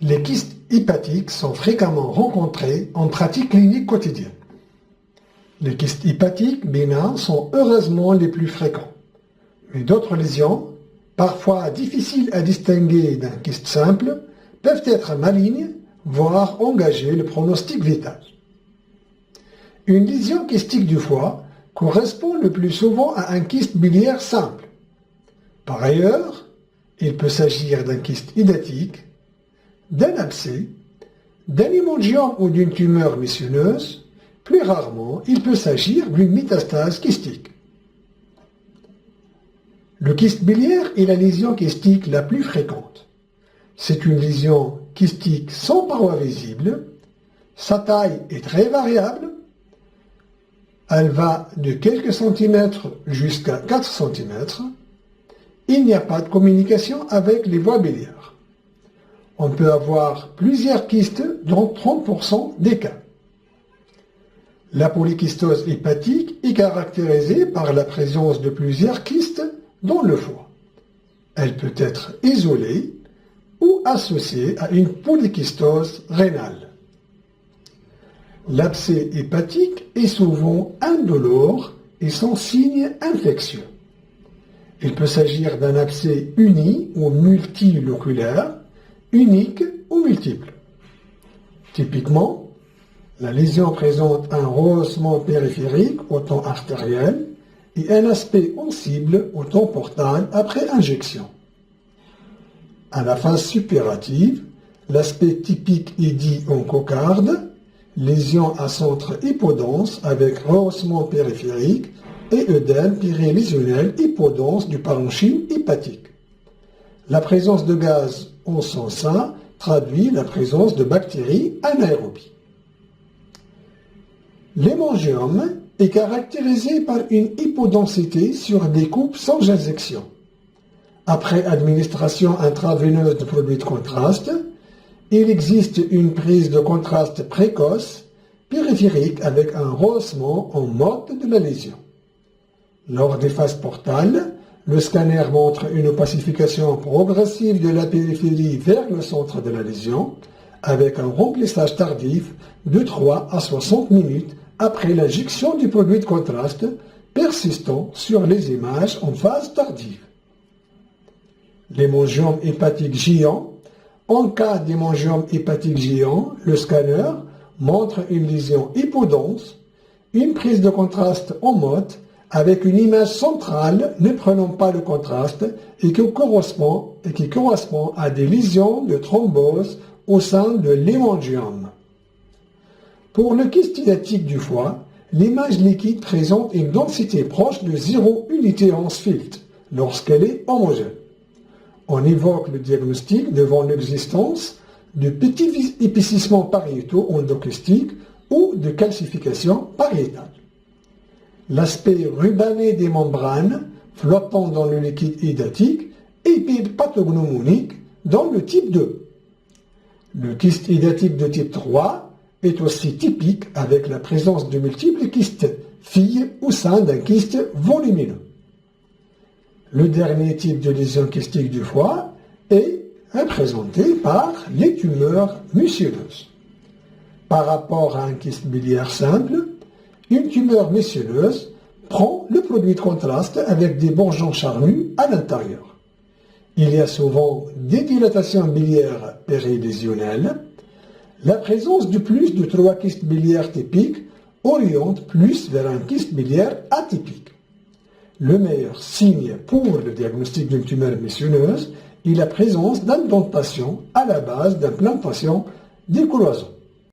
Les kystes hépatiques sont fréquemment rencontrés en pratique clinique quotidienne. Les kystes hépatiques bénins sont heureusement les plus fréquents, mais d'autres lésions, parfois difficiles à distinguer d'un kyste simple, peuvent être malignes, voire engager le pronostic vital. Une lésion kystique du foie correspond le plus souvent à un kyste biliaire simple. Par ailleurs, il peut s'agir d'un kyste hydatique, d'un abcès, d'un hémangiome ou d'une tumeur missionneuse. Plus rarement, il peut s'agir d'une métastase kystique. Le kyste biliaire est la lésion kystique la plus fréquente. C'est une lésion kystique sans paroi visible. Sa taille est très variable. Elle va de quelques centimètres jusqu'à 4 centimètres. Il n'y a pas de communication avec les voies biliaires. On peut avoir plusieurs kystes dans 30% des cas. La polykystose hépatique est caractérisée par la présence de plusieurs kystes dans le foie. Elle peut être isolée ou associée à une polykystose rénale. L'abcès hépatique est souvent indolore et sans signe infectieux. Il peut s'agir d'un abcès uni ou multiloculaire, unique ou multiple. Typiquement, la lésion présente un rehaussement périphérique au temps artériel et un aspect sensible au temps portal après injection. À la phase suppurative, l'aspect typique est dit en cocarde, lésion à centre hypodense avec rehaussement périphérique et œdème périlésionnel hypodense du parenchyme hépatique. La présence de gaz en son sein traduit la présence de bactéries anaérobies. L'hémangiome est caractérisé par une hypodensité sur des coupes sans injection. Après administration intraveineuse de produits de contraste, il existe une prise de contraste précoce périphérique avec un rehaussement en mode de la lésion. Lors des phases portales, le scanner montre une opacification progressive de la périphérie vers le centre de la lésion, avec un remplissage tardif de 3 à 60 minutes après l'injection du produit de contraste persistant sur les images en phase tardive. L'hémangiome hépatique géant. En cas d'hémangiome hépatique géant, le scanner montre une lésion hypodense, une prise de contraste en mode avec une image centrale ne prenant pas le contraste et qui correspond à des lésions de thrombose au sein de l'hémangiome. Pour le kyste hydatique du foie, l'image liquide présente une densité proche de 0 unité en filtre lorsqu'elle est homogène. On évoque le diagnostic devant l'existence de petits épaississements pariétaux endoclystiques ou de calcification pariétale. L'aspect rubané des membranes flottant dans le liquide hydatique est pathognomonique dans le type 2. Le kyste hydatique de type 3 est aussi typique avec la présence de multiples kystes filles au sein d'un kyste volumineux. Le dernier type de lésion kystique du foie est représenté par les tumeurs missionneuses. Par rapport à un kyste biliaire simple, une tumeur missionneuse prend le produit de contraste avec des bourgeons charnus à l'intérieur. Il y a souvent des dilatations biliaires périlésionnelles. La présence de plus de 3 kystes biliaires typiques oriente plus vers un kyste biliaire atypique. Le meilleur signe pour le diagnostic d'une tumeur missionneuse est la présence d'indentation à la base d'implantation des cloisons.